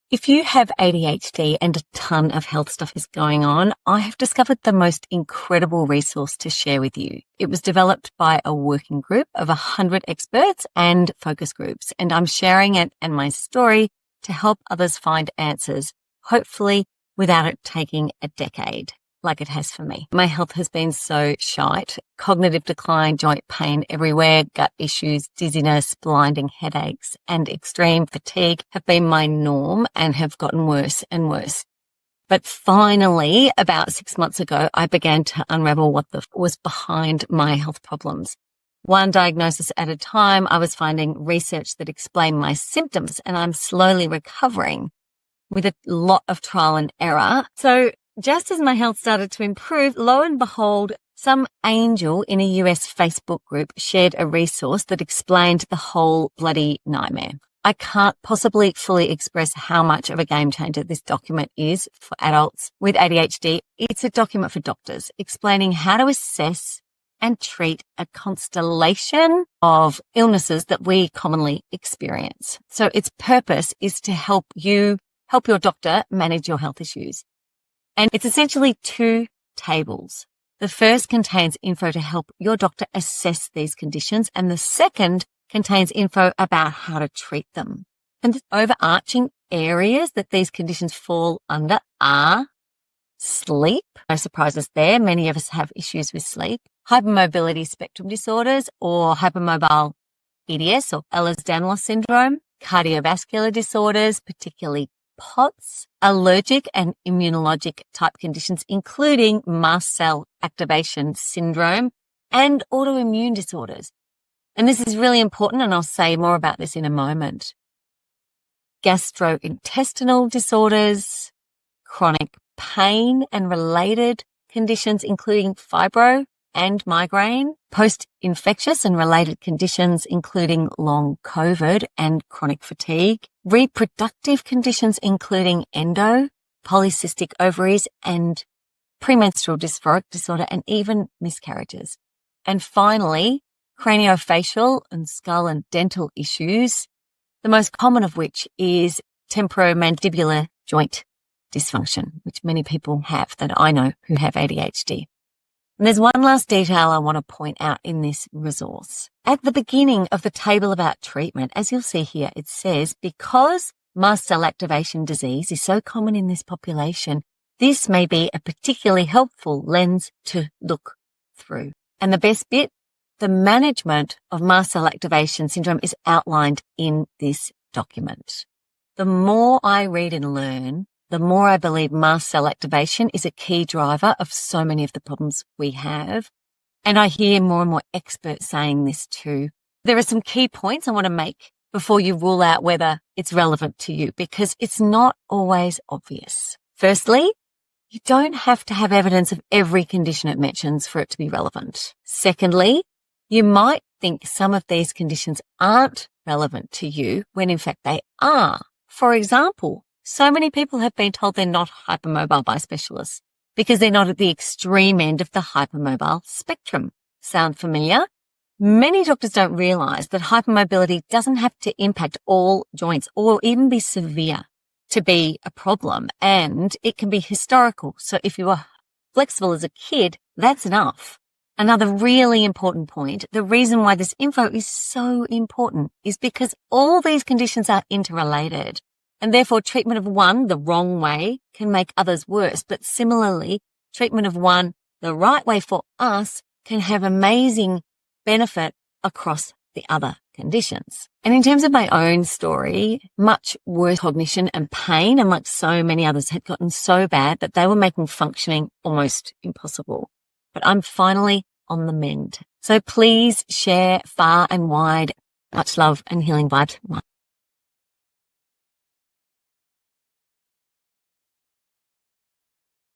If you have ADHD and a ton of health stuff is going on, I have discovered the most incredible resource to share with you. It was developed by a working group of 100 experts and focus groups, and I'm sharing it and my story to help others find answers, hopefully without it taking a decade like it has for me. My health has been so shite. Cognitive decline, joint pain everywhere, gut issues, dizziness, blinding headaches, and extreme fatigue have been my norm and have gotten worse and worse. But finally, about 6 months ago, I began to unravel what was behind my health problems. One diagnosis at a time, I was finding research that explained my symptoms, and I'm slowly recovering with a lot of trial and error. So just as my health started to improve, lo and behold, some angel in a US Facebook group shared a resource that explained the whole bloody nightmare. I can't possibly fully express how much of a game changer this document is for adults with ADHD. It's a document for doctors explaining how to assess and treat a constellation of illnesses that we commonly experience. So its purpose is to help your doctor manage your health issues. And it's essentially 2 tables. The first contains info to help your doctor assess these conditions, and the second contains info about how to treat them. And the overarching areas that these conditions fall under are sleep. No surprises there. Many of us have issues with sleep. Hypermobility spectrum disorders, or hypermobile EDS or Ehlers-Danlos syndrome. Cardiovascular disorders, particularly POTS, allergic and immunologic type conditions, including mast cell activation syndrome, and autoimmune disorders. And this is really important, and I'll say more about this in a moment. Gastrointestinal disorders, chronic pain and related conditions, including fibro and migraine, post-infectious and related conditions, including long COVID and chronic fatigue, reproductive conditions, including endo, polycystic ovaries, and premenstrual dysphoric disorder, and even miscarriages. And finally, craniofacial and skull and dental issues, the most common of which is temporomandibular joint dysfunction, which many people have that I know who have ADHD. And there's one last detail I want to point out in this resource. At the beginning of the table about treatment, as you'll see here, it says, because mast cell activation disease is so common in this population, this may be a particularly helpful lens to look through. And the best bit, the management of mast cell activation syndrome is outlined in this document. The more I read and learn, the more I believe mast cell activation is a key driver of so many of the problems we have. And I hear more and more experts saying this too. There are some key points I want to make before you rule out whether it's relevant to you, because it's not always obvious. Firstly, you don't have to have evidence of every condition it mentions for it to be relevant. Secondly, you might think some of these conditions aren't relevant to you when in fact they are. For example, so many people have been told they're not hypermobile by specialists because they're not at the extreme end of the hypermobile spectrum. Sound familiar? Many doctors don't realize that hypermobility doesn't have to impact all joints or even be severe to be a problem, and it can be historical. So if you were flexible as a kid, that's enough. Another really important point, the reason why this info is so important is because all these conditions are interrelated. And therefore, treatment of one the wrong way can make others worse. But similarly, treatment of one the right way for us can have amazing benefit across the other conditions. And in terms of my own story, much worse cognition and pain, and like so many others, had gotten so bad that they were making functioning almost impossible. But I'm finally on the mend. So please share far and wide. Much love and healing vibes.